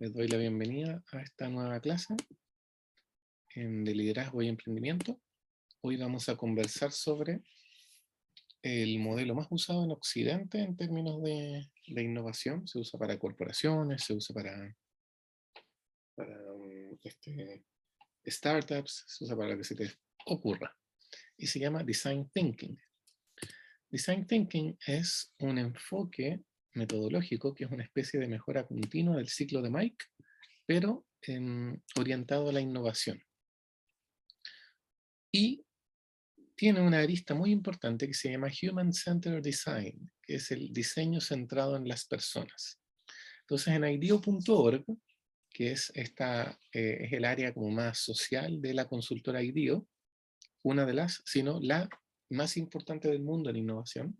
Les doy la bienvenida a esta nueva clase de liderazgo y emprendimiento. Hoy vamos a conversar sobre el modelo más usado en Occidente en términos de innovación. Se usa para corporaciones, se usa para startups, se usa para lo que se te ocurra. Y se llama Design Thinking. Design Thinking es un enfoque metodológico que es una especie de mejora continua del ciclo de Mike, pero orientado a la innovación. Y tiene una arista muy importante que se llama Human Centered Design, que es el diseño centrado en las personas. Entonces en IDEO.org, que es el área como más social de la consultora IDEO, una de las, sino la más importante del mundo en innovación,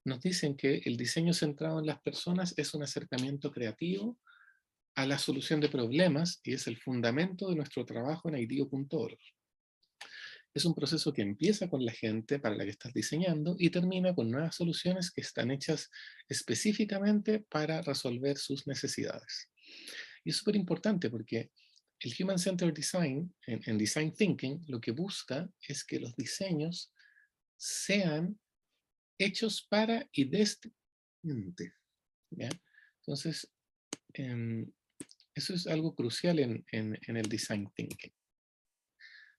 nos dicen que el diseño centrado en las personas es un acercamiento creativo a la solución de problemas y es el fundamento de nuestro trabajo en IDEO.org. Es un proceso que empieza con la gente para la que estás diseñando y termina con nuevas soluciones que están hechas específicamente para resolver sus necesidades. Y es súper importante porque el Human Centered Design, en Design Thinking, lo que busca es que los diseños sean hechos para y desde mente. ¿Ya? Entonces, eso es algo crucial en el Design Thinking.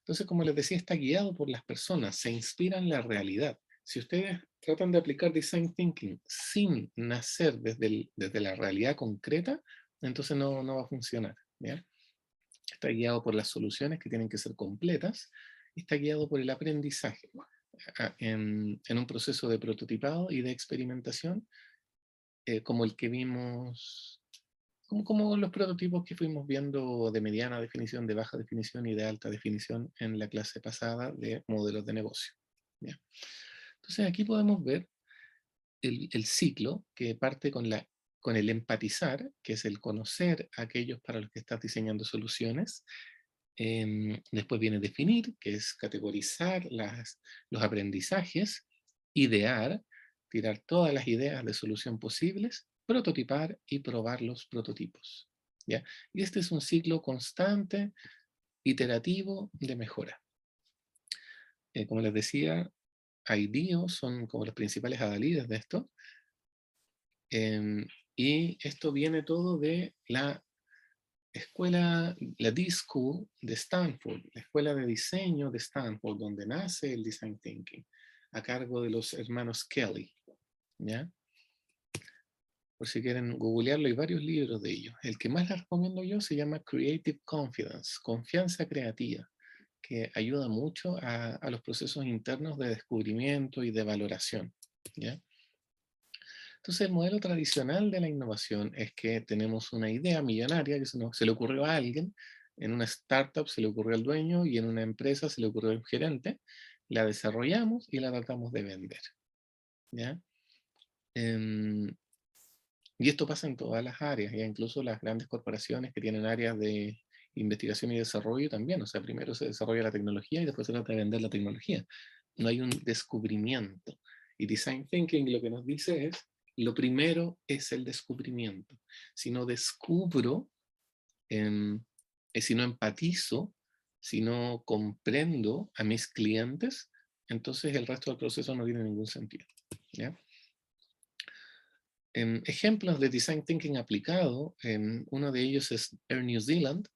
Entonces, como les decía, está guiado por las personas, se inspira en la realidad. Si ustedes tratan de aplicar Design Thinking sin nacer desde la realidad concreta, entonces no va a funcionar. ¿Ya? Está guiado por las soluciones que tienen que ser completas, y está guiado por el aprendizaje en un proceso de prototipado y de experimentación, como el que vimos, como los prototipos que fuimos viendo de mediana definición, de baja definición y de alta definición en la clase pasada de modelos de negocio. ¿Ya? Entonces aquí podemos ver el ciclo que parte con el empatizar, que es el conocer a aquellos para los que estás diseñando soluciones. Después viene definir, que es categorizar los aprendizajes, idear, tirar todas las ideas de solución posibles, prototipar y probar los prototipos. ¿Ya? Y este es un ciclo constante, iterativo de mejora. Como les decía, IDEO son como los principales adalides de esto. Y esto viene todo de la D-School de Stanford, la escuela de diseño de Stanford, donde nace el Design Thinking, a cargo de los hermanos Kelly. ¿Ya? Por si quieren googlearlo, hay varios libros de ellos. El que más les recomiendo yo se llama Creative Confidence, confianza creativa, que ayuda mucho a los procesos internos de descubrimiento y de valoración. ¿Ya? Entonces, el modelo tradicional de la innovación es que tenemos una idea millonaria que se le ocurrió a alguien, en una startup se le ocurrió al dueño y en una empresa se le ocurrió al gerente, la desarrollamos y la tratamos de vender. ¿Ya? Y esto pasa en todas las áreas, ya incluso las grandes corporaciones que tienen áreas de investigación y desarrollo también. O sea, primero se desarrolla la tecnología y después se trata de vender la tecnología. No hay un descubrimiento. Y Design Thinking lo que nos dice es, lo primero es el descubrimiento. Si no descubro, si no empatizo, si no comprendo a mis clientes, entonces el resto del proceso no tiene ningún sentido. ¿Ya? Ejemplos de Design Thinking aplicado, uno de ellos es Air New Zealand,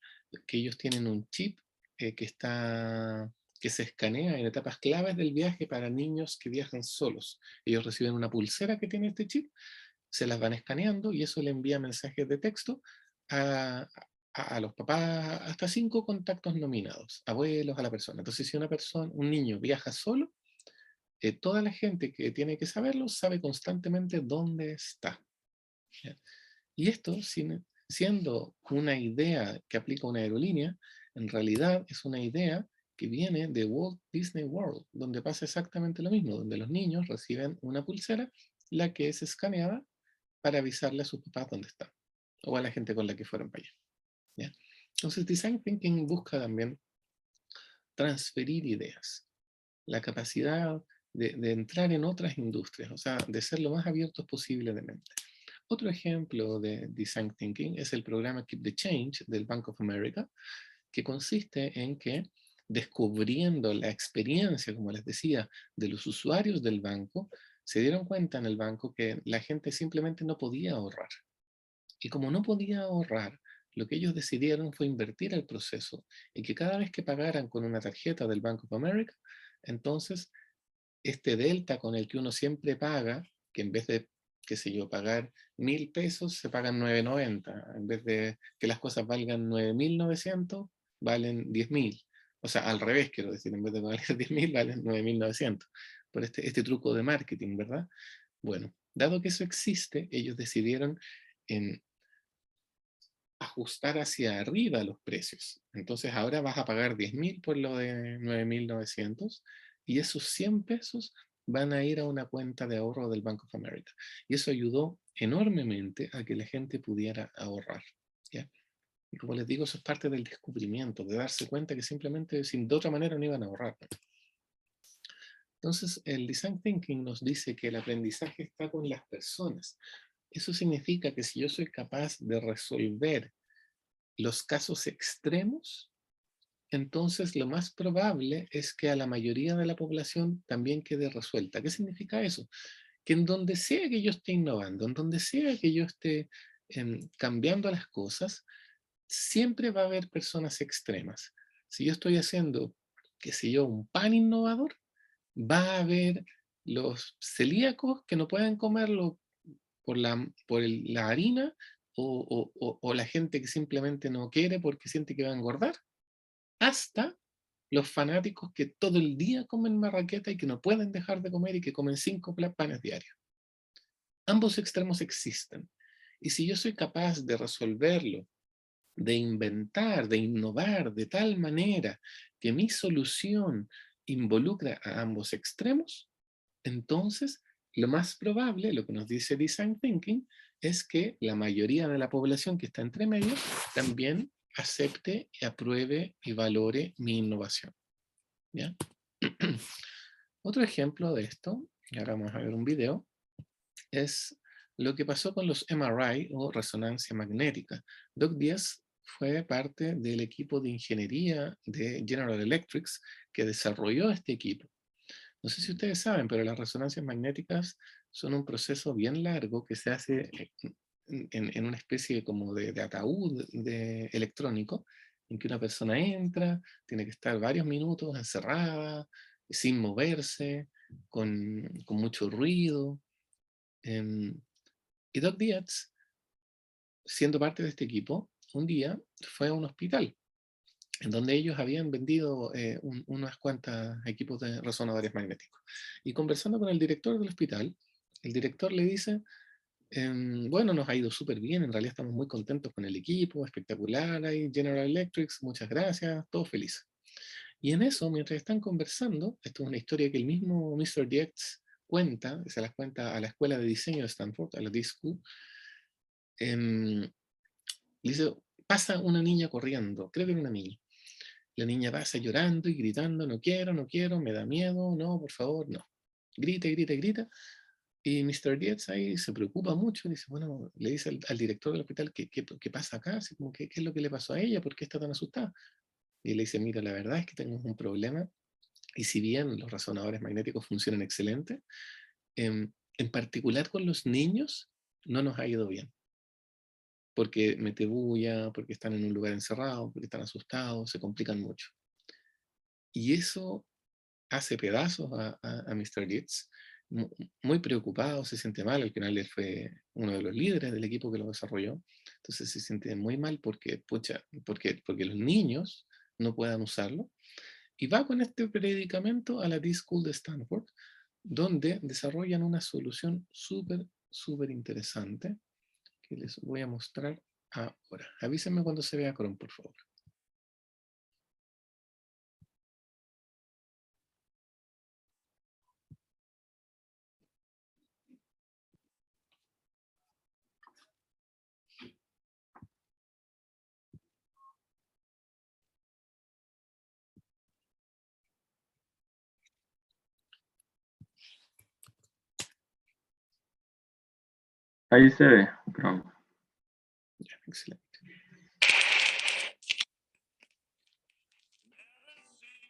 que ellos tienen un chip que se escanea en etapas claves del viaje para niños que viajan solos. Ellos reciben una pulsera que tiene este chip, se las van escaneando y eso le envía mensajes de texto a los papás, hasta 5 contactos nominados, abuelos, a la persona. Entonces, si un niño viaja solo, toda la gente que tiene que saberlo sabe constantemente dónde está. ¿Ya? Y esto, siendo una idea que aplica una aerolínea, en realidad es una idea que viene de Walt Disney World, donde pasa exactamente lo mismo, donde los niños reciben una pulsera, la que es escaneada para avisarle a sus papás dónde están, o a la gente con la que fueron para allá. ¿Ya? Entonces, Design Thinking busca también transferir ideas, la capacidad de entrar en otras industrias, o sea, de ser lo más abiertos posible de mente. Otro ejemplo de Design Thinking es el programa Keep the Change del Bank of America, que consiste en que descubriendo la experiencia, como les decía, de los usuarios del banco, se dieron cuenta en el banco que la gente simplemente no podía ahorrar. Y como no podía ahorrar, lo que ellos decidieron fue invertir el proceso y que cada vez que pagaran con una tarjeta del Bank of America, entonces este delta con el que uno siempre paga, que en vez de, qué sé yo, pagar 1.000 pesos, se pagan 990. En vez de que las cosas valgan 9.900, valen 10.000. O sea, al revés, quiero decir, en vez de valer 10.000, valen 9.900. Por este truco de marketing, ¿verdad? Bueno, dado que eso existe, ellos decidieron en ajustar hacia arriba los precios. Entonces ahora vas a pagar 10.000 por lo de 9.900 y esos 100 pesos van a ir a una cuenta de ahorro del Bank of America. Y eso ayudó enormemente a que la gente pudiera ahorrar. ¿Ya? Y como les digo, eso es parte del descubrimiento, de darse cuenta que simplemente de otra manera no iban a ahorrar. Entonces, el Design Thinking nos dice que el aprendizaje está con las personas. Eso significa que si yo soy capaz de resolver los casos extremos, entonces lo más probable es que a la mayoría de la población también quede resuelta. ¿Qué significa eso? Que en donde sea que yo esté innovando, en donde sea que yo esté cambiando las cosas, siempre va a haber personas extremas. Si yo estoy haciendo, qué sé yo, un pan innovador, va a haber los celíacos que no pueden comerlo por la harina o la gente que simplemente no quiere porque siente que va a engordar, hasta los fanáticos que todo el día comen marraqueta y que no pueden dejar de comer y que comen 5 panes diarios. Ambos extremos existen. Y si yo soy capaz de resolverlo, de inventar, de innovar de tal manera que mi solución involucra a ambos extremos, entonces lo más probable, lo que nos dice Design Thinking, es que la mayoría de la población que está entre medio también acepte y apruebe y valore mi innovación. ¿Ya? Otro ejemplo de esto, y ahora vamos a ver un video, es lo que pasó con los MRI o resonancia magnética. Doug Díaz fue parte del equipo de ingeniería de General Electric que desarrolló este equipo. No sé si ustedes saben, pero las resonancias magnéticas son un proceso bien largo que se hace en una especie como de ataúd electrónico, en que una persona entra, tiene que estar varios minutos encerrada, sin moverse, con mucho ruido. em, y Doc Dietz, siendo parte de este equipo, un día fue a un hospital en donde ellos habían vendido unas cuantas equipos de resonadores magnéticos. Y conversando con el director del hospital, el director le dice, bueno, nos ha ido súper bien, en realidad estamos muy contentos con el equipo, espectacular, hay General Electric, muchas gracias, todos felices. Y en eso, mientras están conversando, esto es una historia que el mismo Mr. Dietz cuenta, se las cuenta a la Escuela de Diseño de Stanford, a la D-School, dice, pasa una niña corriendo, creo que era una niña. La niña pasa llorando y gritando, no quiero, no quiero, me da miedo, no, por favor, no. Grita, grita, grita. Y Mr. Dietz ahí se preocupa mucho, dice, bueno, le dice al director del hospital, ¿qué pasa acá? Así como, ¿qué es lo que le pasó a ella? ¿Por qué está tan asustada? Y le dice, mira, la verdad es que tenemos un problema, y si bien los resonadores magnéticos funcionan excelente, en particular con los niños, no nos ha ido bien. Porque mete bulla, porque están en un lugar encerrado, porque están asustados, se complican mucho. Y eso hace pedazos a Mr. Leeds, muy preocupado, se siente mal, al final él fue uno de los líderes del equipo que lo desarrolló, entonces se siente muy mal porque, pucha, porque los niños no puedan usarlo, y va con este predicamento a la D-School de Stanford, donde desarrollan una solución súper, súper interesante, que les voy a mostrar ahora. Avísenme cuando se vea Chrome, por favor. Ahí se ve, creo. Ya, excelente.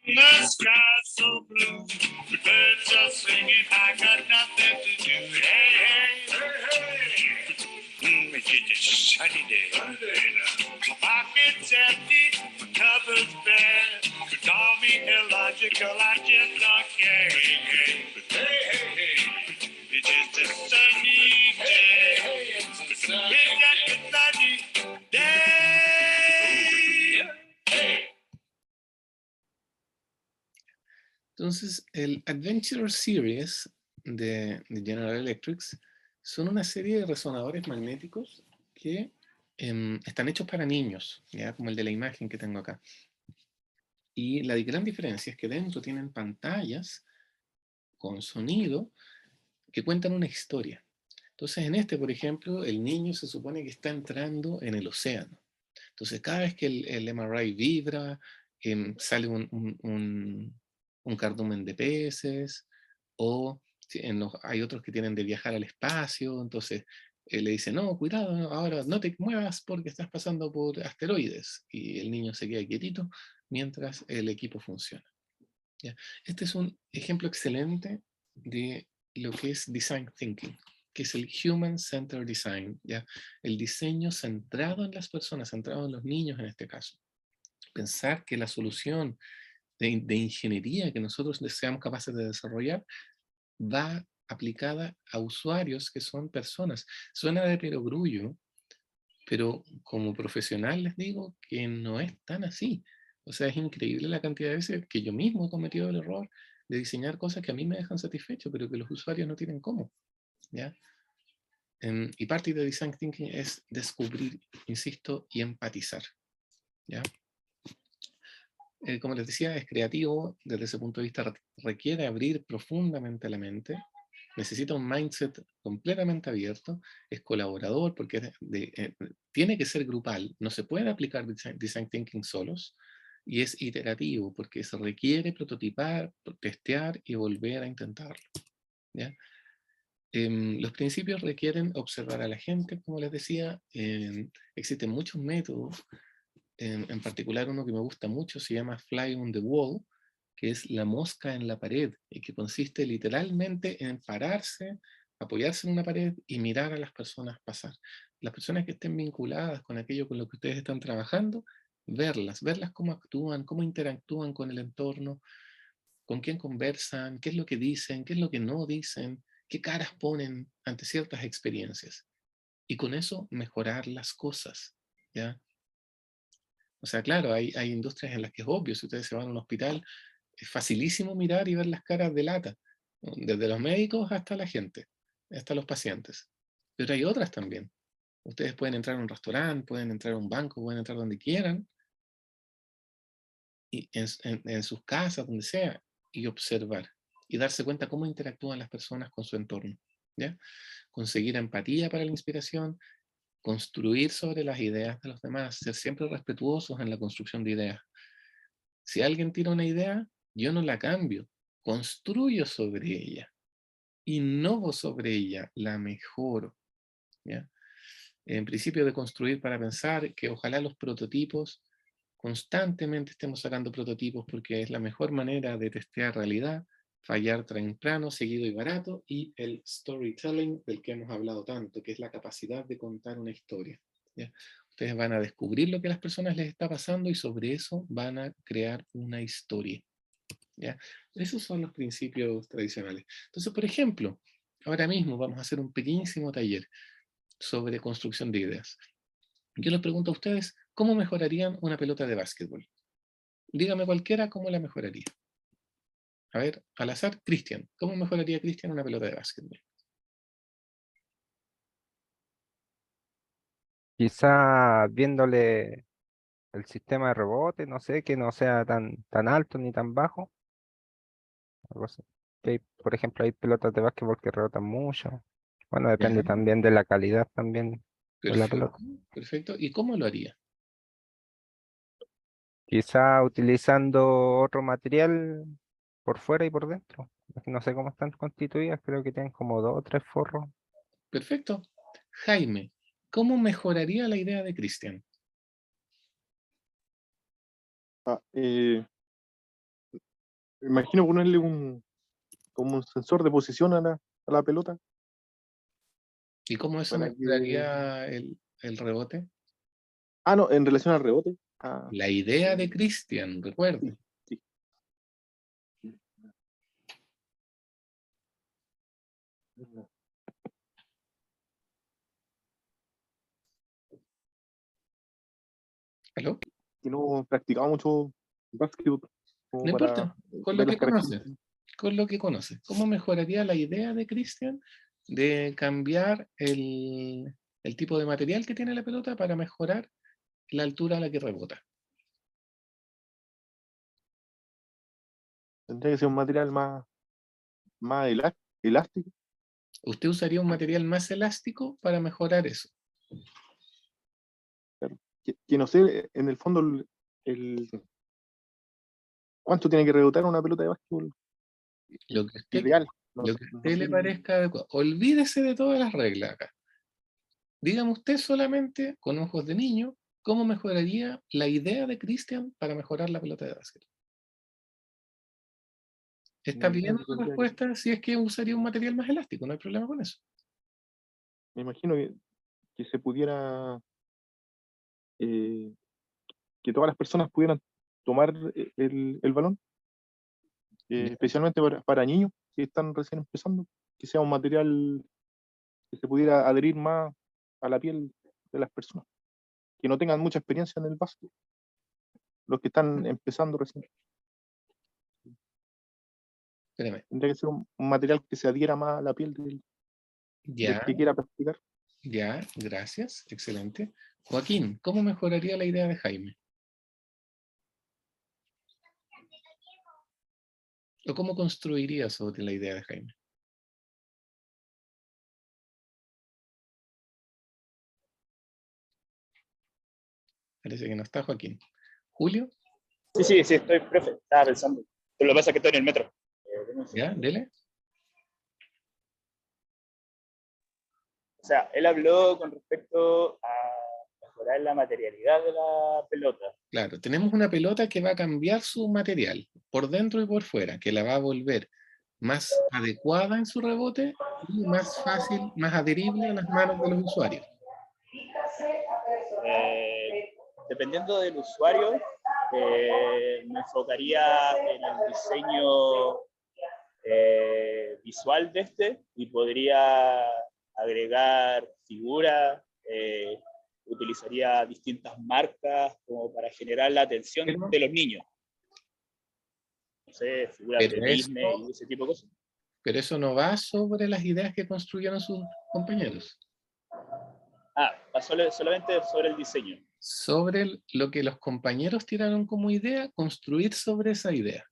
The sky's so blue, the birds are singing, I got nothing to do. Hey, hey, hey, hey. It's just a sunny day. My pocket's empty, my cupboard's bare. You call me illogical, I just don't care. Hey, hey, hey, hey, hey. It's just a sunny day. It's just a sunny day. Entonces, el Adventure Series de General Electric son una serie de resonadores magnéticos que están hechos para niños, ¿ya? Como el de la imagen que tengo acá. Y la gran diferencia es que dentro tienen pantallas con sonido que cuentan una historia. Entonces, en este, por ejemplo, el niño se supone que está entrando en el océano. Entonces, cada vez que el MRI vibra, sale un cardumen de peces, o hay otros que tienen de viajar al espacio, entonces le dice, no, cuidado, ahora no te muevas porque estás pasando por asteroides, y el niño se queda quietito mientras el equipo funciona. ¿Ya? Este es un ejemplo excelente de lo que es Design Thinking, que es el Human Centered Design, ¿ya? El diseño centrado en las personas, centrado en los niños en este caso. Pensar que la solución de ingeniería que nosotros seamos capaces de desarrollar va aplicada a usuarios que son personas. Suena de perogrullo, pero como profesional les digo que no es tan así. O sea, es increíble la cantidad de veces que yo mismo he cometido el error de diseñar cosas que a mí me dejan satisfecho, pero que los usuarios no tienen cómo, ¿ya? Y parte de Design Thinking es descubrir, insisto, y empatizar, ¿ya? Como les decía, es creativo, desde ese punto de vista requiere abrir profundamente la mente, necesita un mindset completamente abierto, es colaborador porque tiene que ser grupal, no se puede aplicar design thinking solos, y es iterativo porque se requiere prototipar, testear y volver a intentarlo, ¿ya? Los principios requieren observar a la gente, como les decía. Existen muchos métodos, en particular uno que me gusta mucho se llama Fly on the Wall, que es la mosca en la pared, y que consiste literalmente en pararse, apoyarse en una pared y mirar a las personas pasar. Las personas que estén vinculadas con aquello con lo que ustedes están trabajando, verlas cómo actúan, cómo interactúan con el entorno, con quién conversan, qué es lo que dicen, qué es lo que no dicen, qué caras ponen ante ciertas experiencias. Y con eso mejorar las cosas, ¿ya? O sea, claro, hay industrias en las que es obvio, si ustedes se van a un hospital, es facilísimo mirar y ver las caras de lata, ¿no? Desde los médicos hasta la gente, hasta los pacientes. Pero hay otras también. Ustedes pueden entrar a un restaurante, pueden entrar a un banco, pueden entrar donde quieran, y en sus casas, donde sea, y observar, y darse cuenta cómo interactúan las personas con su entorno, ¿ya? Conseguir empatía para la inspiración, construir sobre las ideas de los demás, ser siempre respetuosos en la construcción de ideas. Si alguien tira una idea, yo no la cambio, construyo sobre ella, innovo sobre ella, la mejoro, ¿ya? En principio de construir para pensar, que ojalá los prototipos, constantemente estemos sacando prototipos porque es la mejor manera de testear realidad, fallar temprano, seguido y barato, y el storytelling del que hemos hablado tanto, que es la capacidad de contar una historia, ¿ya? Ustedes van a descubrir lo que a las personas les está pasando y sobre eso van a crear una historia, ¿ya? Esos son los principios tradicionales. Entonces, por ejemplo, ahora mismo vamos a hacer un pequeñísimo taller sobre construcción de ideas. Yo les pregunto a ustedes, ¿cómo mejorarían una pelota de básquetbol? Dígame cualquiera, ¿cómo la mejoraría? A ver, al azar, Cristian. ¿Cómo mejoraría Cristian una pelota de básquetbol? Quizá viéndole el sistema de rebote, no sé, que no sea tan alto ni tan bajo. Algo así. Por ejemplo, hay pelotas de básquetbol que rebotan mucho. Bueno, Ya, depende también de la calidad también de la perfecto, pelota. perfecto. ¿Y cómo lo haría? Quizá utilizando otro material por fuera y por dentro. No sé cómo están constituidas, creo que tienen como dos o tres forros. Perfecto. Jaime, ¿cómo mejoraría la idea de Cristian? Imagino ponerle como un sensor de posición a la pelota ¿Y cómo eso para que... mejoraría el rebote? No, en relación al rebote. La idea de Cristian, recuerde. Sí. ¿Aló? Que no he practicado mucho básquetbol como No para importa, con lo ver las que conoces. características. Con lo que conoces. ¿Cómo mejoraría la idea de Cristian de cambiar el tipo de material que tiene la pelota para mejorar la altura a la que rebota? Tendría que ser un material más elástico. Usted usaría un material más elástico para mejorar eso. Claro. Que no sé, en el fondo, ¿cuánto tiene que rebotar una pelota de básquetbol Lo que usted, ideal? No, lo que a no usted sé. le parezca adecuado. Olvídese de todas las reglas acá. Dígame usted solamente, con ojos de niño, cómo mejoraría la idea de Cristian para mejorar la pelota de básquet. Está La idea bien que la tendría respuesta si es que usaría un material más elástico, no hay problema con eso. me imagino que se pudiera, eh, que todas las personas pudieran tomar el balón, ¿Ya? especialmente para niños que están recién empezando, que sea un material que se pudiera adherir más a la piel de las personas, que no tengan mucha experiencia en el básquet, los que están empezando recién. Espérame. Tendría que ser un material que se adhiera más a la piel del Ya, que quiera practicar. ya, gracias, excelente. Joaquín, ¿cómo mejoraría la idea de Jaime? ¿O cómo construiría sobre la idea de Jaime? Parece que no está Joaquín. ¿Julio? Sí, estoy, profe. Estaba pensando. Pero lo que pasa es que estoy en el metro. ¿Ya? Dele. O sea, él habló con respecto a mejorar la materialidad de la pelota. Claro, tenemos una pelota que va a cambiar su material, por dentro y por fuera, que la va a volver más adecuada en su rebote y más fácil, más adherible a las manos de los usuarios. Dependiendo del usuario, me enfocaría en el diseño visual de este y podría agregar figuras, utilizaría distintas marcas como para generar la atención Pero, de los niños. No sé, figuras de pero Disney eso, y ese tipo de cosas. pero eso no va sobre las ideas que construyeron sus compañeros, Va solamente sobre el diseño. sobre lo que los compañeros tiraron como idea, construir sobre esa idea.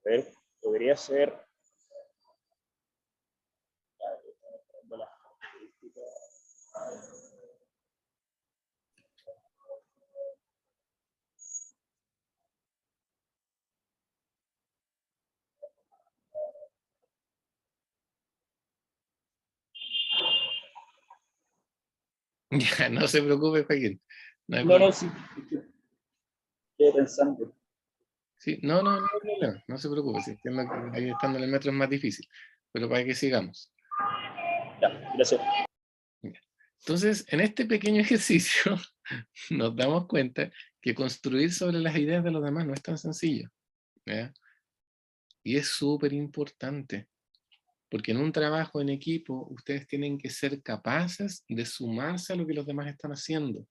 A ver, podría ser. Ya, no se preocupe, Joaquín. No hay No, problema. sí. Estoy pensando. Sí, no hay problema, no se preocupe. Sí, entiendo que ahí estando en el metro es más difícil, pero para que sigamos. Ya, gracias. Entonces, en este pequeño ejercicio nos damos cuenta que construir sobre las ideas de los demás no es tan sencillo, ¿ya? Y es súper importante, porque en un trabajo en equipo ustedes tienen que ser capaces de sumarse a lo que los demás están haciendo,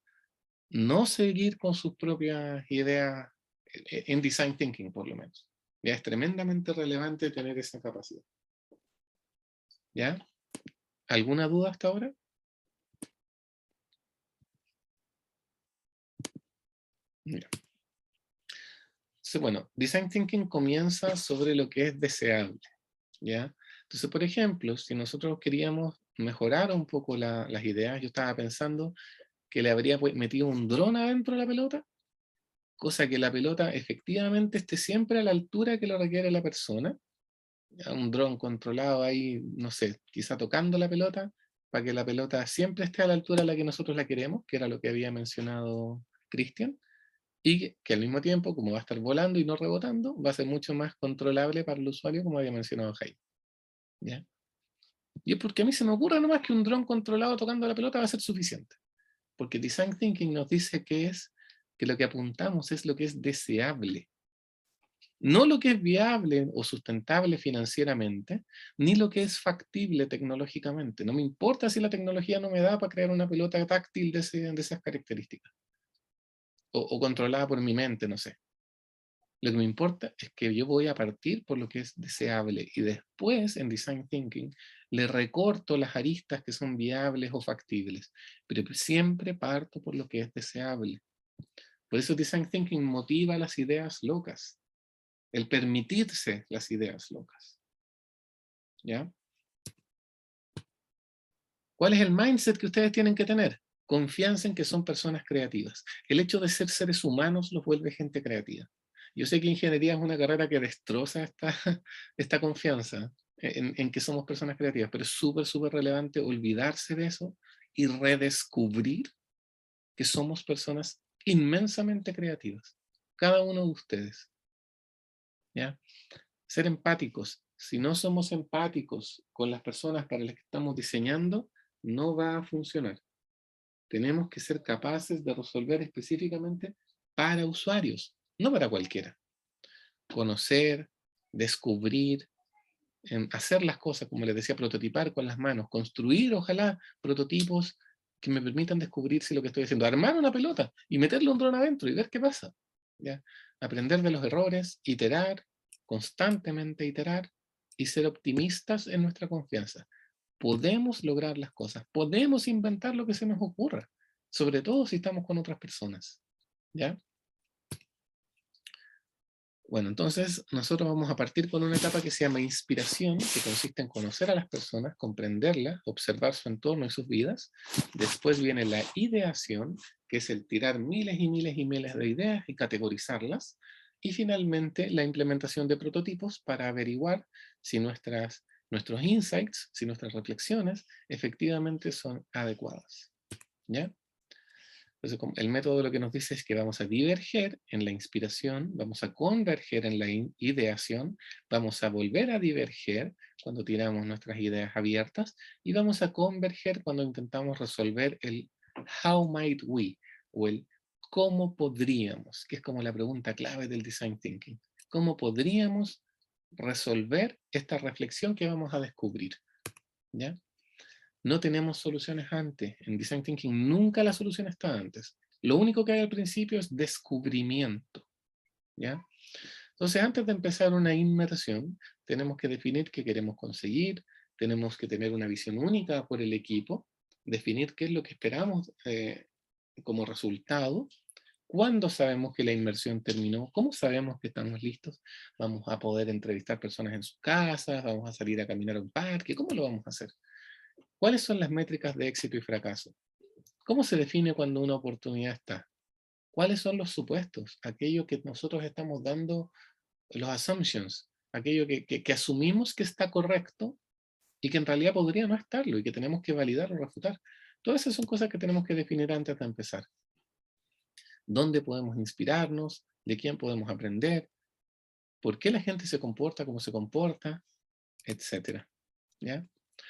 no seguir con sus propias ideas en design thinking, por lo menos. Ya es tremendamente relevante tener esa capacidad. ¿Ya? ¿Alguna duda hasta ahora? Mira. Entonces, bueno, Design Thinking comienza sobre lo que es deseable, ¿ya? Entonces, por ejemplo, si nosotros queríamos mejorara un poco las ideas. Yo estaba pensando que le habría metido un dron adentro de la pelota, cosa que la pelota efectivamente esté siempre a la altura que lo requiere la persona. Un dron controlado ahí, no sé, quizá tocando la pelota, para que la pelota siempre esté a la altura a la que nosotros la queremos, que era lo que había mencionado Cristian, y que al mismo tiempo, como va a estar volando y no rebotando, va a ser mucho más controlable para el usuario, como había mencionado Jaime. ¿Ya? Y es porque a mí se me ocurre nomás que un dron controlado tocando la pelota va a ser suficiente. Porque Design Thinking nos dice que lo que apuntamos es lo que es deseable. No lo que es viable o sustentable financieramente, ni lo que es factible tecnológicamente. No me importa si la tecnología no me da para crear una pelota táctil de esas características. O controlada por mi mente, no sé. Lo que me importa es que yo voy a partir por lo que es deseable y después en Design Thinking le recorto las aristas que son viables o factibles, pero siempre parto por lo que es deseable. Por eso Design Thinking motiva las ideas locas, el permitirse las ideas locas. ¿Ya? ¿Cuál es el mindset que ustedes tienen que tener? Confianza en que son personas creativas. El hecho de ser seres humanos los vuelve gente creativa. Yo sé que ingeniería es una carrera que destroza esta confianza en que somos personas creativas, pero es súper, súper relevante olvidarse de eso y redescubrir que somos personas inmensamente creativas. Cada uno de ustedes. ¿Ya? Ser empáticos. Si no somos empáticos con las personas para las que estamos diseñando, no va a funcionar. Tenemos que ser capaces de resolver específicamente para usuarios, no para cualquiera. Conocer, descubrir, hacer las cosas, como les decía, prototipar con las manos, construir, ojalá, prototipos que me permitan descubrir si lo que estoy haciendo, armar una pelota y meterle un dron adentro y ver qué pasa. ¿Ya? Aprender de los errores, iterar, constantemente iterar y ser optimistas en nuestra confianza. Podemos lograr las cosas, podemos inventar lo que se nos ocurra, sobre todo si estamos con otras personas. ¿Ya? Bueno, entonces nosotros vamos a partir con una etapa que se llama inspiración, que consiste en conocer a las personas, comprenderlas, observar su entorno y sus vidas. Después viene la ideación, que es el tirar miles y miles y miles de ideas y categorizarlas. Y finalmente la implementación de prototipos para averiguar si nuestros insights, si nuestras reflexiones efectivamente son adecuadas. ¿Ya? Entonces, el método lo que nos dice es que vamos a diverger en la inspiración, vamos a converger en la ideación, vamos a volver a diverger cuando tiramos nuestras ideas abiertas y vamos a converger cuando intentamos resolver el how might we o el cómo podríamos, que es como la pregunta clave del design thinking. ¿Cómo podríamos resolver esta reflexión que vamos a descubrir? ¿Ya? No tenemos soluciones antes. En Design Thinking nunca la solución está antes. Lo único que hay al principio es descubrimiento. ¿Ya? Entonces, antes de empezar una inmersión, tenemos que definir qué queremos conseguir, tenemos que tener una visión única por el equipo, definir qué es lo que esperamos como resultado, cuándo sabemos que la inmersión terminó, cómo sabemos que estamos listos, vamos a poder entrevistar personas en sus casas, vamos a salir a caminar a un parque, ¿cómo lo vamos a hacer? ¿Cuáles son las métricas de éxito y fracaso? ¿Cómo se define cuando una oportunidad está? ¿Cuáles son los supuestos? Aquello que nosotros estamos dando, los assumptions, aquello que asumimos que está correcto y que en realidad podría no estarlo y que tenemos que validar o refutar. Todas esas son cosas que tenemos que definir antes de empezar. ¿Dónde podemos inspirarnos? ¿De quién podemos aprender? ¿Por qué la gente se comporta como se comporta? Etcétera. ¿Ya?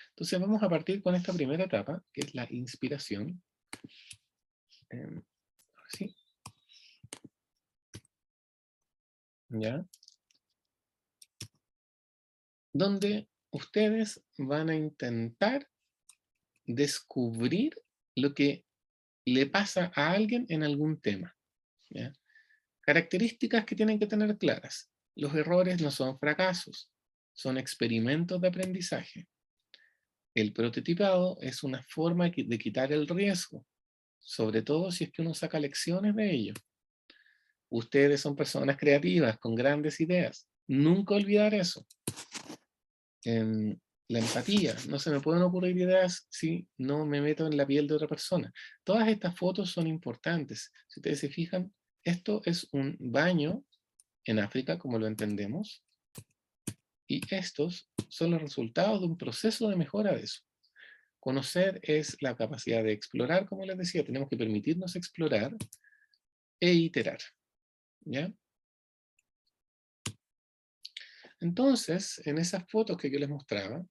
Entonces vamos a partir con esta primera etapa, que es la inspiración. ¿Sí? ¿Ya? Donde ustedes van a intentar descubrir lo que le pasa a alguien en algún tema. ¿Ya? Características que tienen que tener claras. Los errores no son fracasos, son experimentos de aprendizaje. El prototipado es una forma de quitar el riesgo, sobre todo si es que uno saca lecciones de ello. Ustedes son personas creativas, con grandes ideas. Nunca olvidar eso. La empatía. No se me pueden ocurrir ideas si no me meto en la piel de otra persona. Todas estas fotos son importantes. Si ustedes se fijan, esto es un baño en África, como lo entendemos, y estos son los resultados de un proceso de mejora de eso. Conocer es la capacidad de explorar, como les decía, tenemos que permitirnos explorar e iterar, ¿ya? Entonces, en esas fotos que yo les mostraba,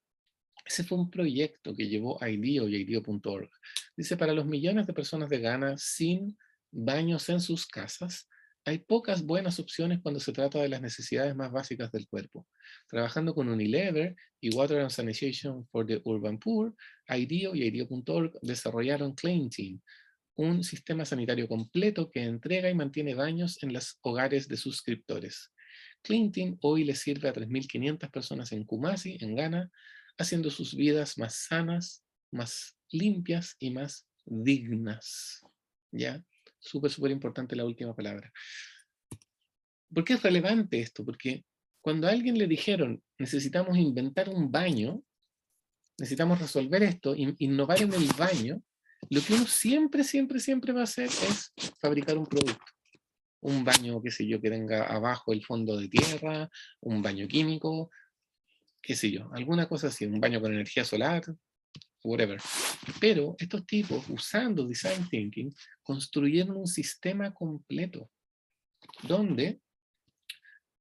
ese fue un proyecto que llevó IDEO y IDEO.org. Dice, para los millones de personas de Ghana sin baños en sus casas, hay pocas buenas opciones cuando se trata de las necesidades más básicas del cuerpo. Trabajando con Unilever y Water and Sanitation for the Urban Poor, IDEO y IDEO.org desarrollaron Clean Team, un sistema sanitario completo que entrega y mantiene baños en los hogares de suscriptores. Clean Team hoy le sirve a 3.500 personas en Kumasi, en Ghana, haciendo sus vidas más sanas, más limpias y más dignas. ¿Ya? Súper importante la última palabra. ¿Por qué es relevante esto? Porque cuando a alguien le dijeron, necesitamos inventar un baño, necesitamos resolver esto, innovar en el baño, lo que uno siempre va a hacer es fabricar un producto. Un baño, qué sé yo, que tenga abajo el fondo de tierra, un baño químico, qué sé yo, alguna cosa así, un baño con energía solar, whatever. Pero estos tipos, usando Design Thinking, construyeron un sistema completo donde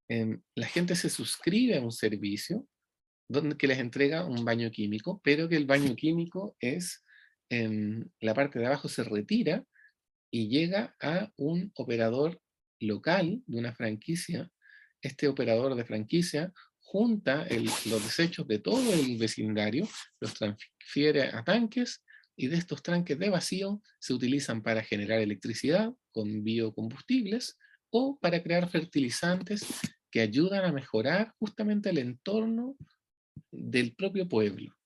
la gente se suscribe a un servicio donde, que les entrega un baño químico, pero que el baño químico es, la parte de abajo se retira y llega a un operador local de una franquicia. Este operador de franquicia junta los desechos de todo el vecindario, los transfiere a tanques, y de estos tanques de vacío se utilizan para generar electricidad con biocombustibles o para crear fertilizantes que ayudan a mejorar justamente el entorno del propio pueblo,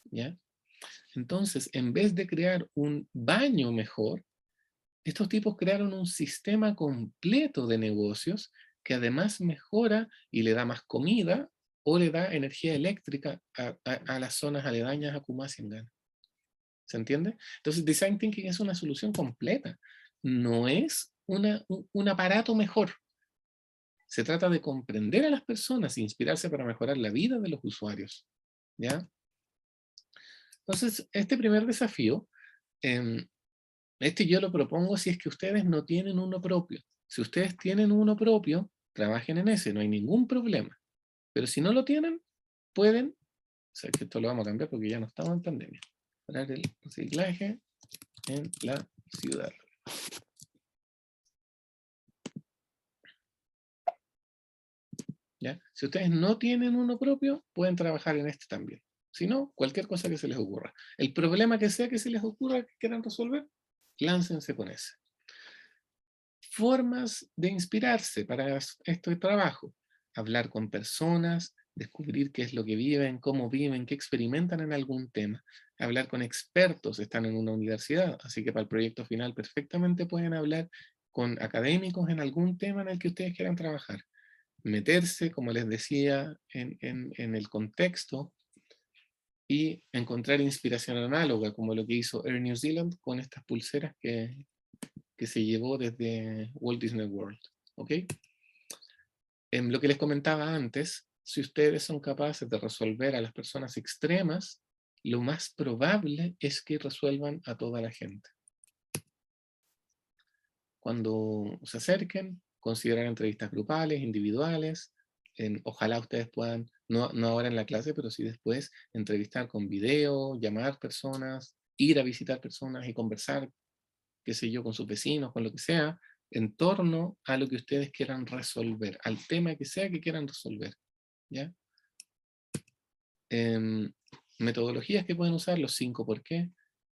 ¿ya? Entonces, en vez de crear un baño mejor, estos tipos crearon un sistema completo de negocios que además mejora y le da más comida o le da energía eléctrica a las zonas aledañas a Kumasi en Ghana. ¿Se entiende? Entonces, Design Thinking es una solución completa. No es un aparato mejor. Se trata de comprender a las personas e inspirarse para mejorar la vida de los usuarios. ¿Ya? Entonces, este primer desafío, yo lo propongo si es que ustedes no tienen uno propio. Si ustedes tienen uno propio, trabajen en ese, no hay ningún problema. Pero si no lo tienen, pueden, o sea que esto lo vamos a cambiar porque ya no estamos en pandemia. Parar el reciclaje en la ciudad. ¿Ya? Si ustedes no tienen uno propio, pueden trabajar en este también. Si no, cualquier cosa que se les ocurra. El problema que sea que se les ocurra que quieran resolver, láncense con ese. Formas de inspirarse para este trabajo. Hablar con personas, descubrir qué es lo que viven, cómo viven, qué experimentan en algún tema. Hablar con expertos, están en una universidad, así que para el proyecto final perfectamente pueden hablar con académicos en algún tema en el que ustedes quieran trabajar. Meterse, como les decía, en el contexto y encontrar inspiración análoga, como lo que hizo Air New Zealand con estas pulseras que se llevó desde Walt Disney World. ¿Ok? En lo que les comentaba antes, si ustedes son capaces de resolver a las personas extremas, lo más probable es que resuelvan a toda la gente. Cuando se acerquen, considerar entrevistas grupales, individuales. Ojalá ustedes puedan, no ahora en la clase, pero sí después, entrevistar con video, llamar personas, ir a visitar personas y conversar, qué sé yo, con sus vecinos, con lo que sea, en torno a lo que ustedes quieran resolver, al tema que sea que quieran resolver. ¿Ya? Metodologías que pueden usar, los 5 por qué.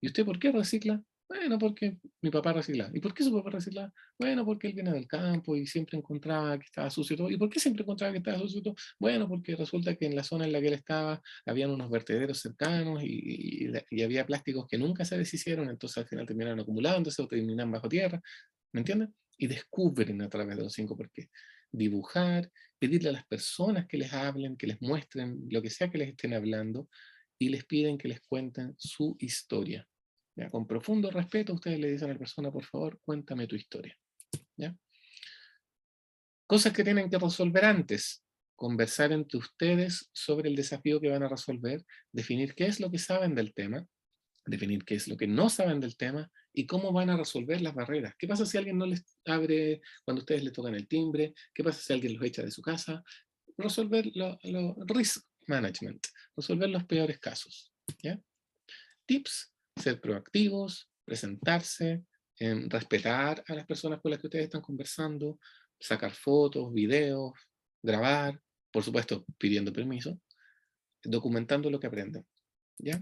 ¿Y usted por qué recicla? Bueno, porque mi papá recicla. ¿Y por qué su papá recicla? Bueno, porque él viene del campo y siempre encontraba que estaba sucio todo. ¿Y por qué siempre encontraba que estaba sucio todo? Bueno, porque resulta que en la zona en la que él estaba habían unos vertederos cercanos y había plásticos que nunca se deshicieron, entonces al final terminaron acumulándose o terminan bajo tierra. ¿Me entienden? Y descubren a través de los 5 por qué. dibujar, pedirle a las personas que les hablen, que les muestren lo que sea que les estén hablando, y les piden que les cuenten su historia. ¿Ya? Con profundo respeto, ustedes le dicen a la persona, por favor, cuéntame tu historia. ¿Ya? Cosas que tienen que resolver antes. Conversar entre ustedes sobre el desafío que van a resolver, definir qué es lo que saben del tema, definir qué es lo que no saben del tema y cómo van a resolver las barreras. ¿Qué pasa si alguien no les abre cuando ustedes le tocan el timbre? ¿Qué pasa si alguien los echa de su casa? Resolver risk management, resolver los peores casos. ¿Ya? Tips: ser proactivos, presentarse, respetar a las personas con las que ustedes están conversando, sacar fotos, videos, grabar, por supuesto pidiendo permiso, documentando lo que aprenden. ¿Ya?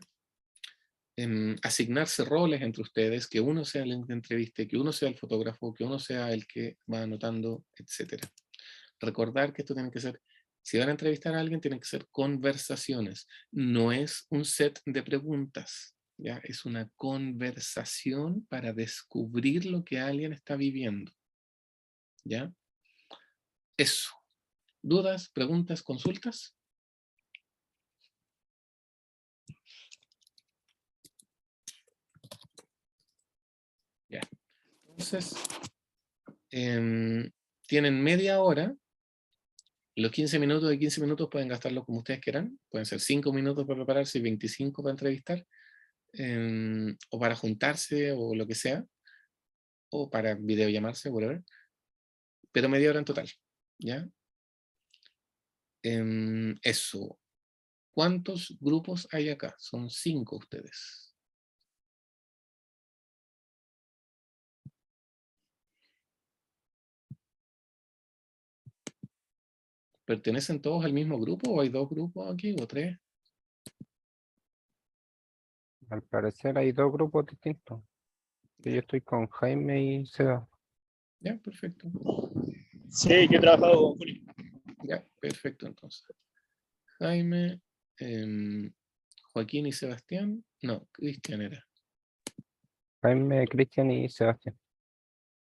Asignarse roles entre ustedes, que uno sea el que entreviste, que uno sea el fotógrafo, que uno sea el que va anotando, etc. Recordar que esto tiene que ser, si van a entrevistar a alguien, tienen que ser conversaciones. No es un set de preguntas, ¿ya? Es una conversación para descubrir lo que alguien está viviendo. ¿Ya? Eso. ¿Dudas, preguntas, consultas? Ya. Entonces, tienen media hora. Los 15 minutos de 15 minutos pueden gastarlos como ustedes quieran. Pueden ser 5 minutos para prepararse y 25 para entrevistar. O para juntarse o lo que sea. O para videollamarse, whatever. Pero media hora en total. ¿Ya? Eso. ¿Cuántos grupos hay acá? Son 5 ustedes. ¿Pertenecen todos al mismo grupo o hay 2 grupos aquí o 3? Al parecer hay dos grupos distintos. Yo estoy con Jaime y Seba. Ya, perfecto. Sí, yo he trabajado con Julio. Ya, perfecto entonces. Jaime, Joaquín y Sebastián. No, Cristian era. Jaime, Cristian y Sebastián.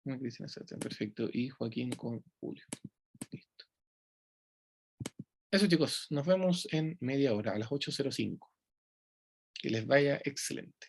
No, Cristian y Sebastián, perfecto. Y Joaquín con Julio. Listo. Eso, chicos, nos vemos en media hora, a las 8:05. Que les vaya excelente.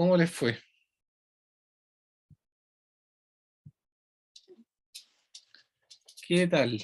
¿Cómo les fue? ¿Qué tal?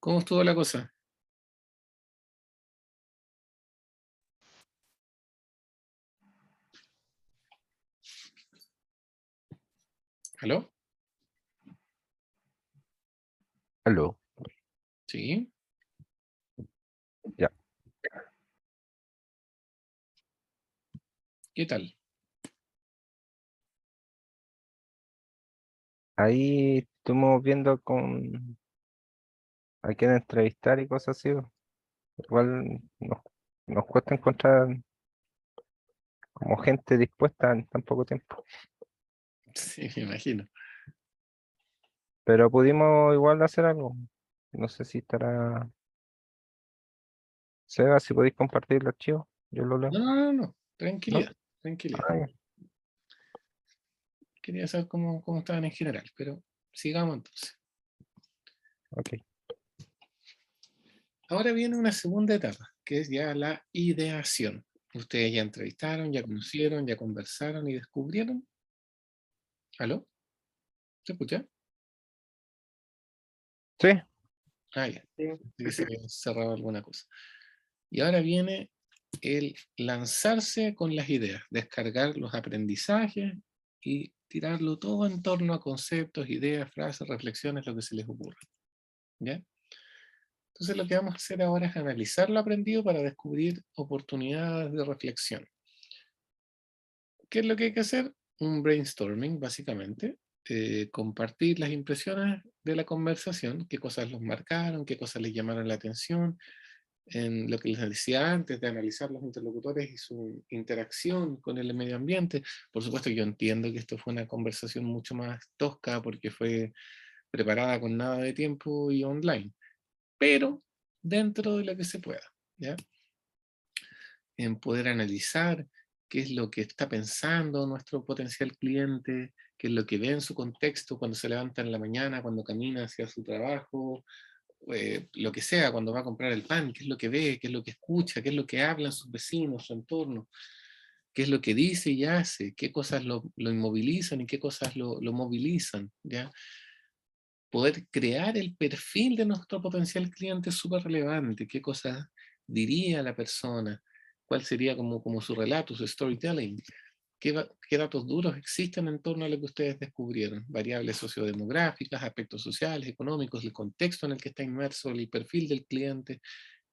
¿Cómo estuvo la cosa? ¿Aló? Aló, Sí. ya. ¿Qué tal? Ahí estuvimos viendo a quién entrevistar y cosas así. Igual nos cuesta encontrar como gente dispuesta en tan poco tiempo. Sí, me imagino. Pero pudimos igual hacer algo. No sé si estará. Seba, si podéis compartir el archivo, yo lo leo. No, no, no, no. ¿No? Tranquilidad, tranquilidad. Ah, ya. Quería saber cómo estaban en general, pero sigamos entonces. Ok. Ahora viene una segunda etapa, que es ya la ideación. Ustedes ya entrevistaron, ya conocieron, ya conversaron y descubrieron. ¿Aló? ¿Se escucha? Sí, Ah, ya. Sí. Pensé que se había cerrado alguna cosa. Y ahora viene el lanzarse con las ideas, descargar los aprendizajes y tirarlo todo en torno a conceptos, ideas, frases, reflexiones, lo que se les ocurra. ¿Ya? Entonces lo que vamos a hacer ahora es analizar lo aprendido para descubrir oportunidades de reflexión. ¿Qué es lo que hay que hacer? Un brainstorming, básicamente. Compartir las impresiones de la conversación, qué cosas los marcaron, qué cosas les llamaron la atención, en lo que les decía antes de analizar los interlocutores y su interacción con el medio ambiente. Por supuesto, yo entiendo que esto fue una conversación mucho más tosca porque fue preparada con nada de tiempo y online, pero dentro de lo que se pueda, ¿ya? En poder analizar qué es lo que está pensando nuestro potencial cliente, qué es lo que ve en su contexto cuando se levanta en la mañana, cuando camina hacia su trabajo, lo que sea, cuando va a comprar el pan, qué es lo que ve, qué es lo que escucha, qué es lo que hablan sus vecinos, su entorno, qué es lo que dice y hace, qué cosas lo inmovilizan y qué cosas lo movilizan, ¿ya? Poder crear el perfil de nuestro potencial cliente es súper relevante, qué cosas diría la persona, cuál sería como su relato, su storytelling, qué datos duros existen en torno a lo que ustedes descubrieron, variables sociodemográficas, aspectos sociales, económicos, el contexto en el que está inmerso, el perfil del cliente,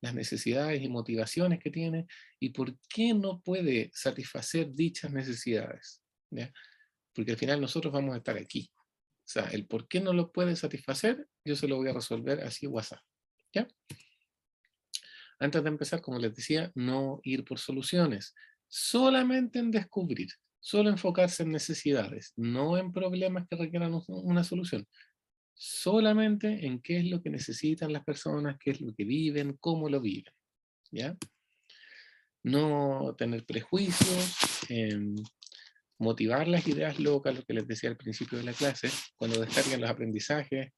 las necesidades y motivaciones que tiene, y por qué no puede satisfacer dichas necesidades, ¿ya? Porque al final nosotros vamos a estar aquí. O sea, el por qué no lo puede satisfacer, yo se lo voy a resolver así WhatsApp, ¿ya? Antes de empezar, como les decía, no ir por soluciones, solamente en descubrir, solo enfocarse en necesidades, no en problemas que requieran una solución, solamente en qué es lo que necesitan las personas, qué es lo que viven, cómo lo viven, ¿ya? No tener prejuicios, motivar las ideas locas, lo que les decía al principio de la clase, cuando descarguen los aprendizajes,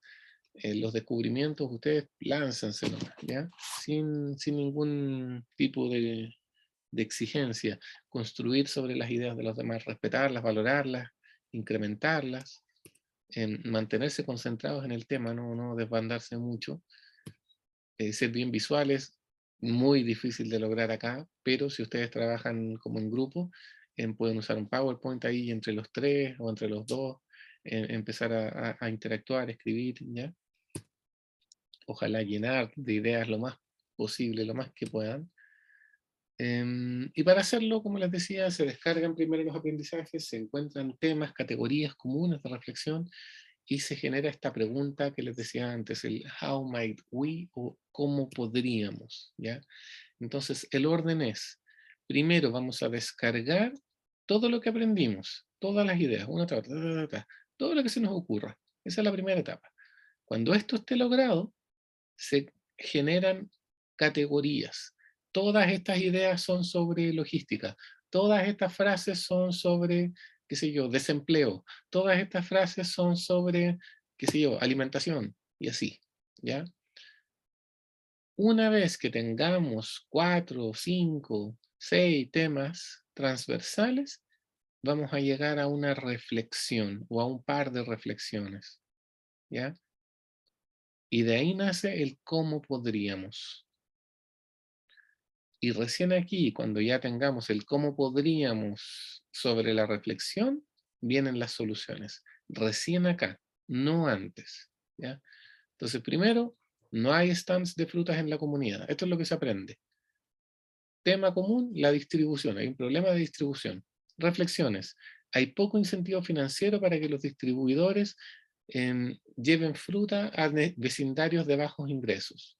los descubrimientos, ustedes lánzanse nomás, ¿ya? Sin ningún tipo de exigencia. Construir sobre las ideas de los demás, respetarlas, valorarlas, incrementarlas, en mantenerse concentrados en el tema, no desbandarse mucho. Ser bien visuales, muy difícil de lograr acá, pero si ustedes trabajan como en grupo, pueden usar un PowerPoint ahí entre los tres o entre los dos, empezar a interactuar, escribir, ¿ya? Ojalá llenar de ideas lo más posible, lo más que puedan. Y para hacerlo, como les decía, se descargan primero los aprendizajes, se encuentran temas, categorías comunes de reflexión y se genera esta pregunta que les decía antes, el how might we o cómo podríamos, ¿ya? Entonces, el orden es, primero vamos a descargar todo lo que aprendimos, todas las ideas, una tras otra, todo lo que se nos ocurra. Esa es la primera etapa. Cuando esto esté logrado, se generan categorías. Todas estas ideas son sobre logística. Todas estas frases son sobre, qué sé yo, desempleo. Todas estas frases son sobre, qué sé yo, alimentación y así, ¿ya? Una vez que tengamos 4, 5, 6 temas transversales, vamos a llegar a una reflexión o a un par de reflexiones, ¿ya? Y de ahí nace el cómo podríamos. Y recién aquí, cuando ya tengamos el cómo podríamos sobre la reflexión, vienen las soluciones. Recién acá, no antes, ¿ya? Entonces, primero, no hay stands de frutas en la comunidad. Esto es lo que se aprende. Tema común, la distribución. Hay un problema de distribución. Reflexiones. Hay poco incentivo financiero para que los distribuidores lleven fruta a vecindarios de bajos ingresos.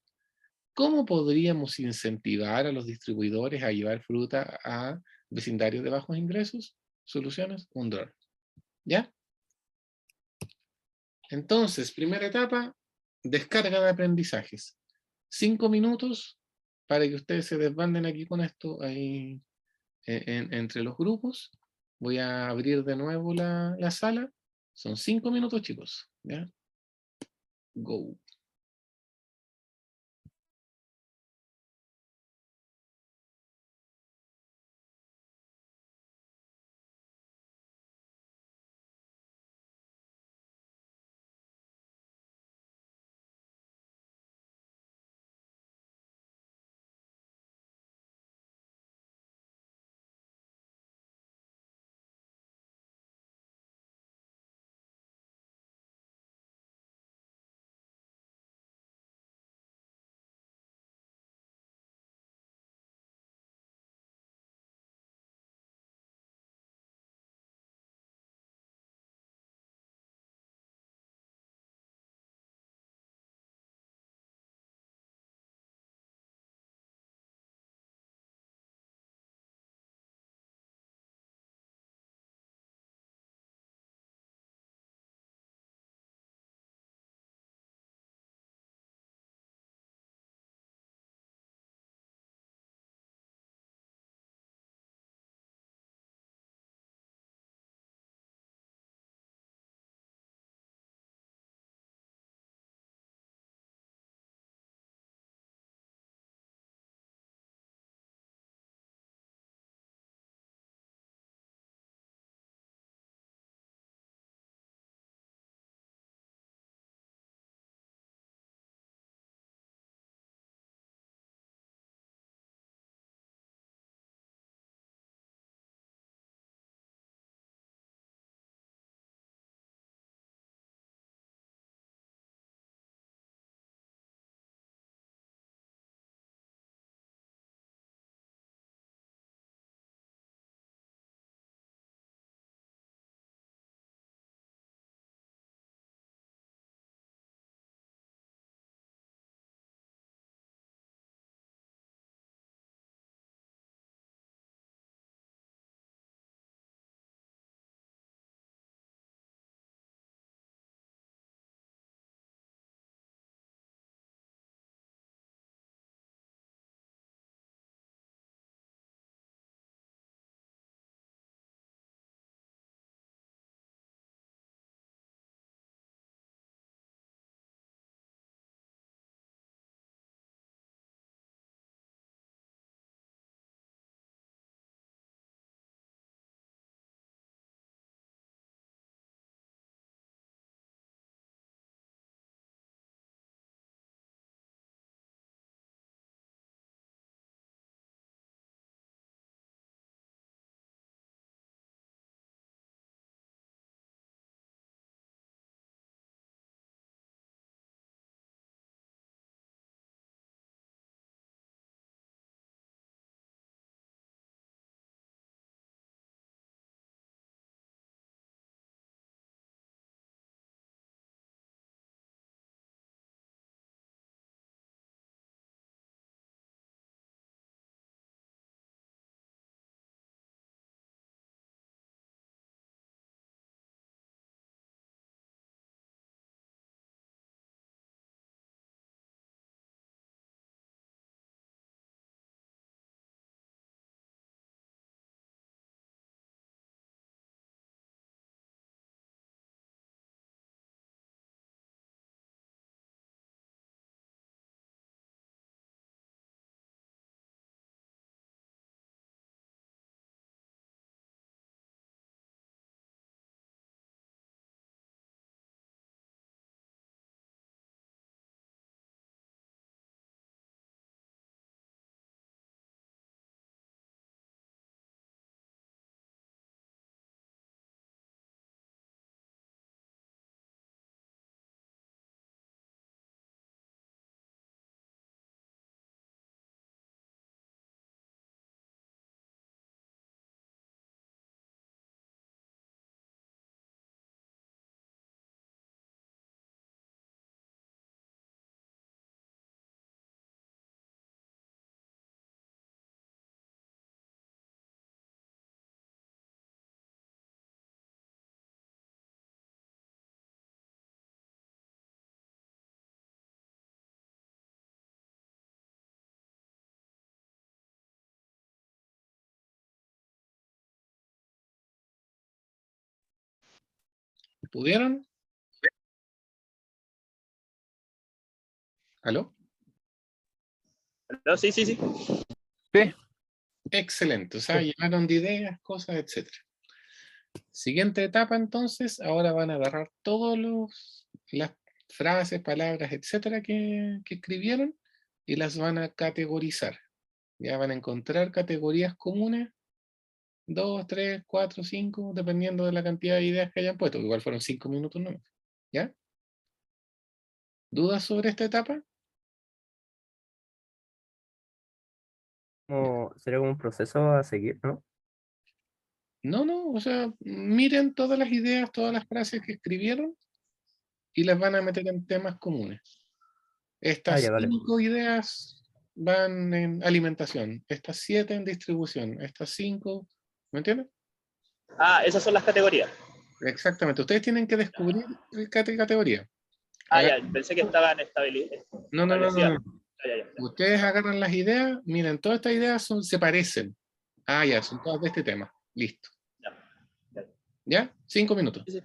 ¿Cómo podríamos incentivar a los distribuidores a llevar fruta a vecindarios de bajos ingresos? Soluciones, un dron. ¿Ya? Entonces, primera etapa, descarga de aprendizajes. 5 minutos para que ustedes se desbanden aquí con esto ahí, entre los grupos. Voy a abrir de nuevo la sala. Son 5 minutos, chicos. ¿Ya? Go. ¿Pudieron? ¿Aló? No, sí, sí, sí. Excelente, o sea, llenaron de ideas, cosas, etc. Siguiente etapa, entonces, ahora van a agarrar todas las frases, palabras, etcétera, que escribieron y las van a categorizar. Ya van a encontrar categorías comunes, 2, 3, 4, 5, dependiendo de la cantidad de ideas que hayan puesto. Igual fueron 5 minutos nomás. ¿Ya? ¿Dudas sobre esta etapa? Sería como un proceso a seguir, ¿no? No, no, o sea, miren todas las ideas, todas las frases que escribieron y las van a meter en temas comunes. Ah, Estas ya, vale. 5 ideas van en alimentación, estas 7 en distribución, estas 5, ¿me entienden? Ah, esas son las categorías. Exactamente, ustedes tienen que descubrir qué categoría. Ah, ya, Agarran- pensé que estaban establecidas. No, no, no, no, no. Ya, ya, ya. Ustedes agarran las ideas, miren, todas estas ideas se parecen. Ah, ya, son todas de este tema. Listo. Ya, ya. ¿Ya? 5 minutos. Sí, sí.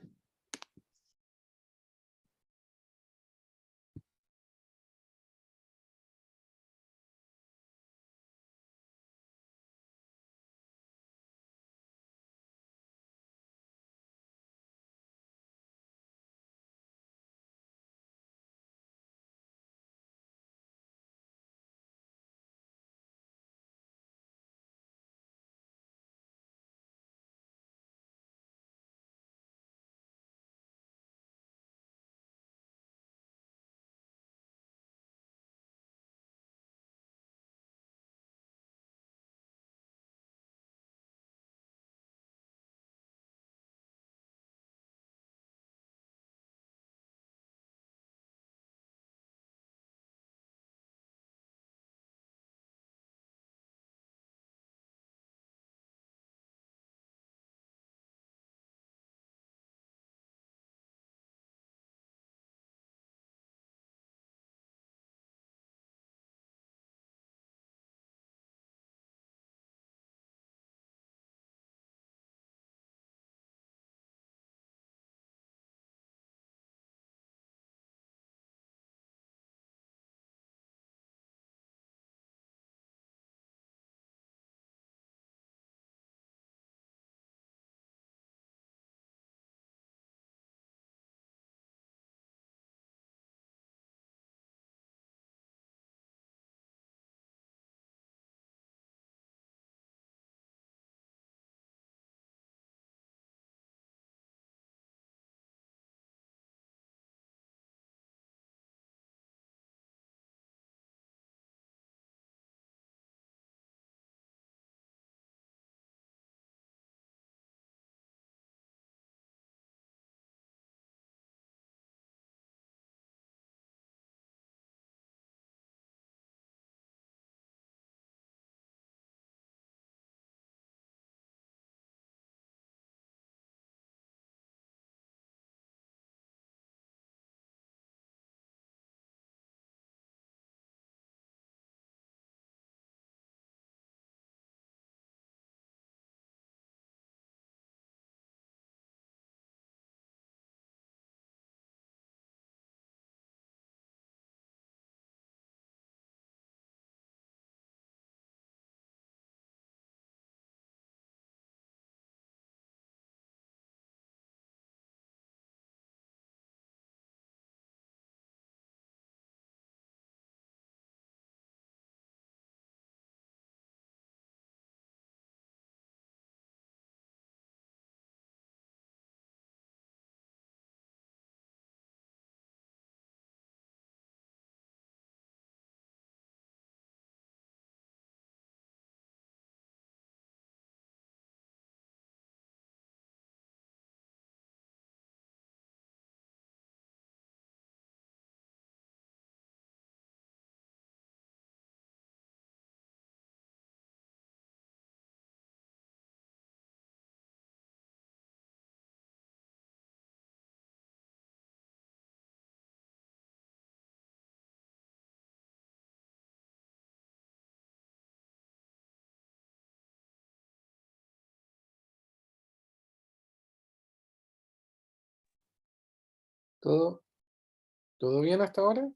¿Todo bien hasta ahora?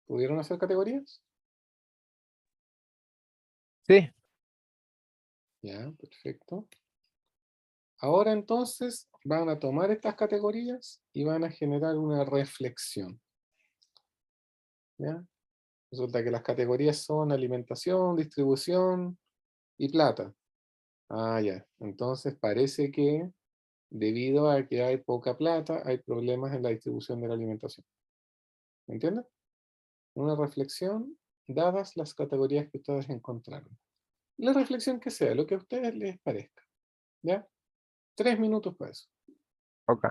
¿Pudieron hacer categorías? Sí, Ya, perfecto. Ahora entonces van a tomar estas categorías y van a generar una reflexión. ¿Ya? Resulta que las categorías son alimentación, distribución y plata. Ah, ya. Entonces parece que debido a que hay poca plata, hay problemas en la distribución de la alimentación. ¿Me entienden? Una reflexión dadas las categorías que ustedes encontraron. La reflexión que sea, lo que a ustedes les parezca. ¿Ya? 3 minutos para eso. ok.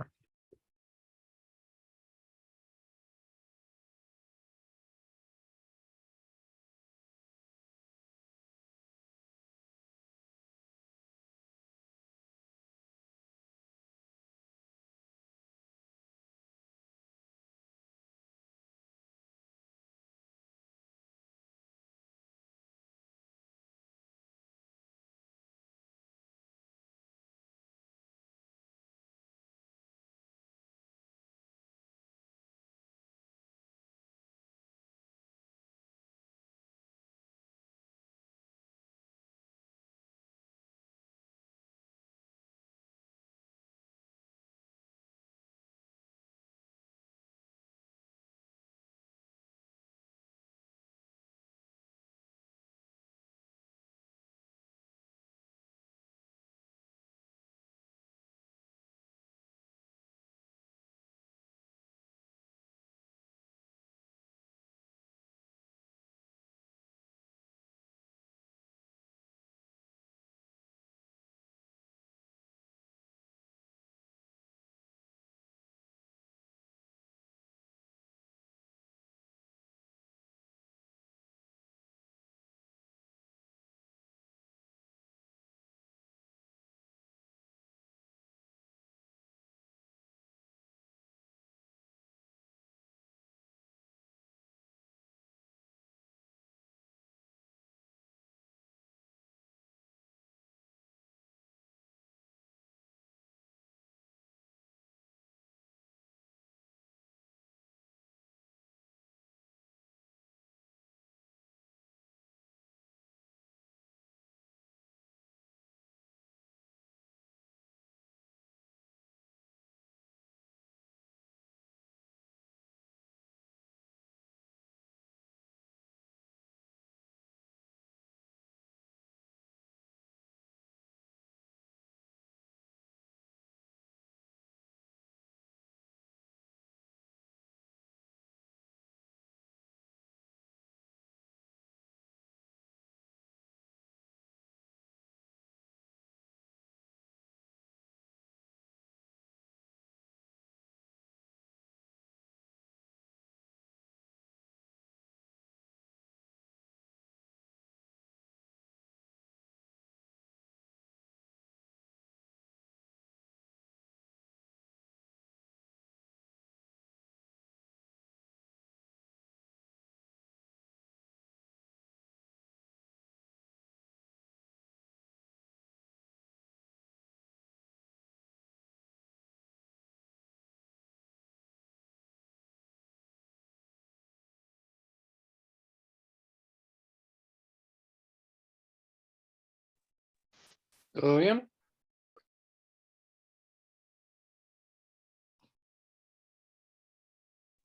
¿Todo bien?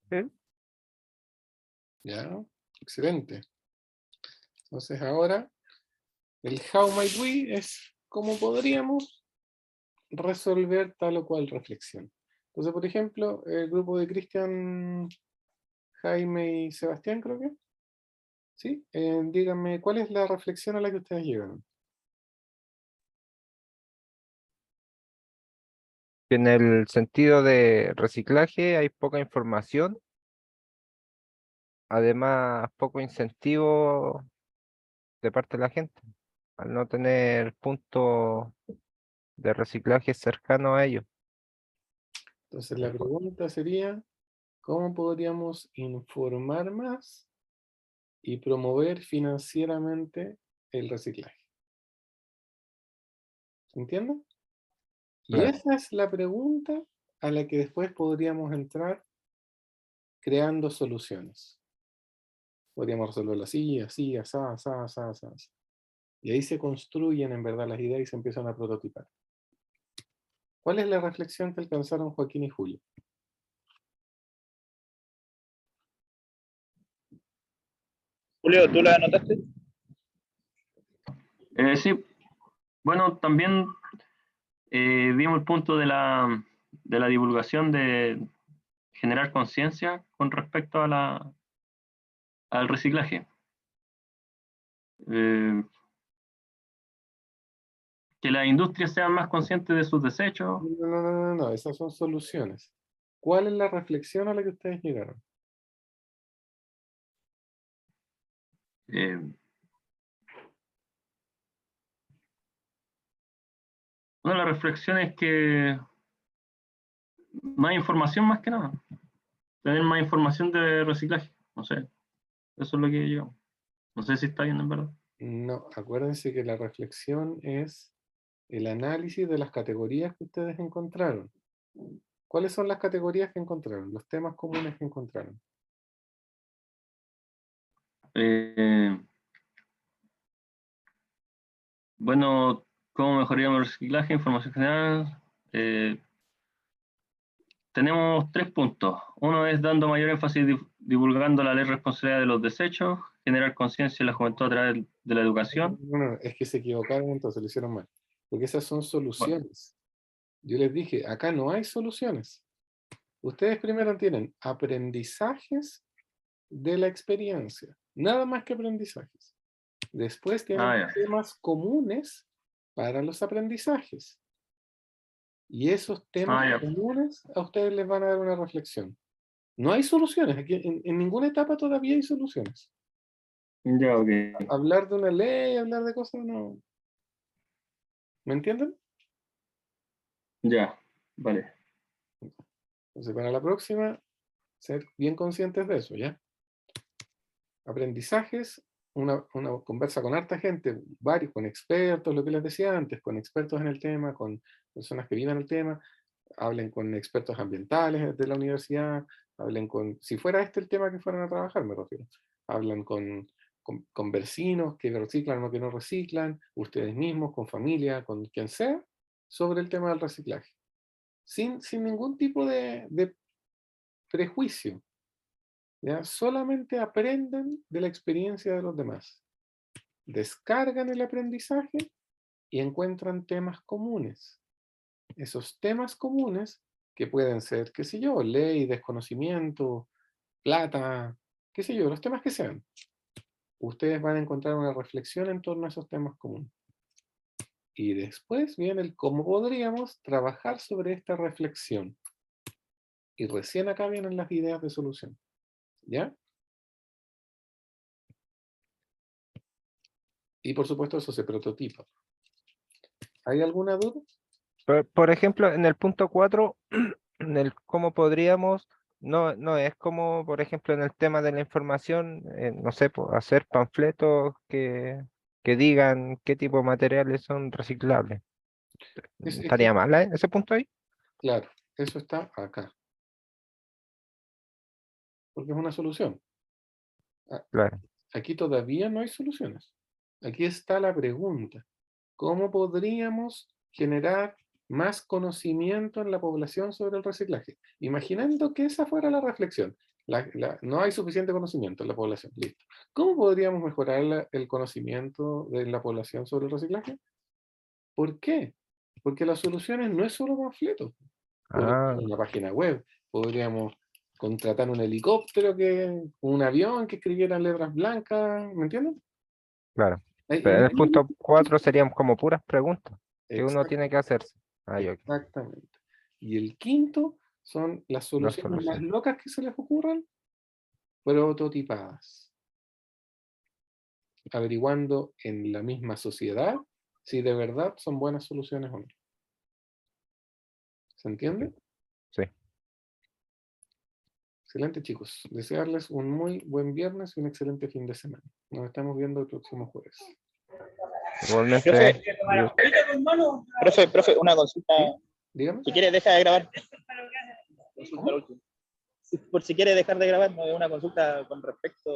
¿Mm? Ya, excelente. Entonces ahora el how might we es cómo podríamos resolver tal o cual reflexión. Entonces, por ejemplo, el grupo de Cristian, Jaime y Sebastián, creo que, ¿sí? Díganme, ¿cuál es la reflexión a la que ustedes llegaron? En el sentido de reciclaje hay poca información, además poco incentivo de parte de la gente, al no tener puntos de reciclaje cercano a ellos. Entonces, la pregunta sería, ¿cómo podríamos informar más y promover financieramente el reciclaje? ¿Se entiende? Y Claro. esa es la pregunta a la que después podríamos entrar creando soluciones. Podríamos resolverlo así, así, asá, asá, asá, asá, asá. Y ahí se construyen en verdad las ideas y se empiezan a prototipar. ¿Cuál es la reflexión que alcanzaron Joaquín y Julio? Julio, ¿tú la anotaste? Sí, bueno, también vimos el punto de la divulgación, de generar conciencia con respecto a al reciclaje. Que las industrias sean más conscientes de sus desechos. No, esas son soluciones. ¿Cuál es la reflexión a la que ustedes llegaron? eh, Bueno, la reflexión es que más información más que nada. Tener más información de reciclaje. No sé. Eso es lo que yo. No sé si está bien en verdad. No, acuérdense que la reflexión es el análisis de las categorías que ustedes encontraron. ¿Cuáles son las categorías que encontraron? Los temas comunes que encontraron. Bueno, ¿cómo mejoraríamos el reciclaje? Información general. Tenemos 3 puntos. Uno es dando mayor énfasis divulgando la ley de responsabilidad de los desechos, generar conciencia en la juventud a través de la educación. No, es que se equivocaron entonces, lo hicieron mal. Porque esas son soluciones. Yo les dije, acá no hay soluciones. Ustedes primero tienen aprendizajes de la experiencia. Nada más que aprendizajes. Después tienen Ya. temas comunes para los aprendizajes. Y esos temas Ya. comunes a ustedes les van a dar una reflexión. No hay soluciones. Aquí en ninguna etapa todavía hay soluciones. Ya, ok. Hablar de una ley, hablar de cosas, no. ¿Me entienden? Ya, vale. Entonces, para la próxima, ser bien conscientes de eso, ¿ya? Aprendizajes, una conversa con harta gente, varios, con expertos, lo que les decía antes, con expertos en el tema, con personas que vivan el tema, hablen con expertos ambientales de la universidad, hablen con, si fuera este el tema que fueran a trabajar, me refiero, hablan con vecinos que reciclan o que no reciclan, ustedes mismos, con familia, con quien sea, sobre el tema del reciclaje. Sin ningún tipo de prejuicio. ¿Ya? Solamente aprenden de la experiencia de los demás. Descargan el aprendizaje y encuentran temas comunes. Esos temas comunes, que pueden ser, qué sé yo, ley, desconocimiento, plata, qué sé yo, los temas que sean. Ustedes van a encontrar una reflexión en torno a esos temas comunes. Y después viene el cómo podríamos trabajar sobre esta reflexión. Y recién acá vienen las ideas de solución. ¿Ya? Y por supuesto eso se prototipa. ¿Hay alguna duda? Por ejemplo, en el punto 4, en el cómo podríamos, no es como, por ejemplo, en el tema de la información, no sé, hacer panfletos que digan qué tipo de materiales son reciclables. Es ¿Estaría que, mal ese punto ahí? claro, eso está acá. Porque es una solución. Claro. Aquí todavía no hay soluciones. Aquí está la pregunta. ¿Cómo podríamos generar más conocimiento en la población sobre el reciclaje? Imaginando que esa fuera la reflexión. No hay suficiente conocimiento en la población. Listo. ¿Cómo podríamos mejorar el conocimiento de la población sobre el reciclaje? ¿Por qué? Porque las soluciones no es solo panfletos. Podríamos Ah, hacer una página web, podríamos contratar un helicóptero, un avión que escribiera en letras blancas, ¿me entienden? claro. Hay Pero en el infinito. punto 4 serían como puras preguntas que uno tiene que hacerse. Ah, ya, ok. Exactamente. Y el quinto son las Las soluciones más soluciones. locas que se les ocurran, prototipadas, averiguando en la misma sociedad si de verdad son buenas soluciones o no. ¿Se entiende? Sí. Excelente, chicos. Desearles un muy buen viernes y un excelente fin de semana. Nos estamos viendo el próximo jueves. Igualmente, Profe, profe, una consulta. ¿Sí? Dígame. Si quieres, deja de grabar. Consulta al último. Por si quieres dejar de grabar, no es una consulta con respecto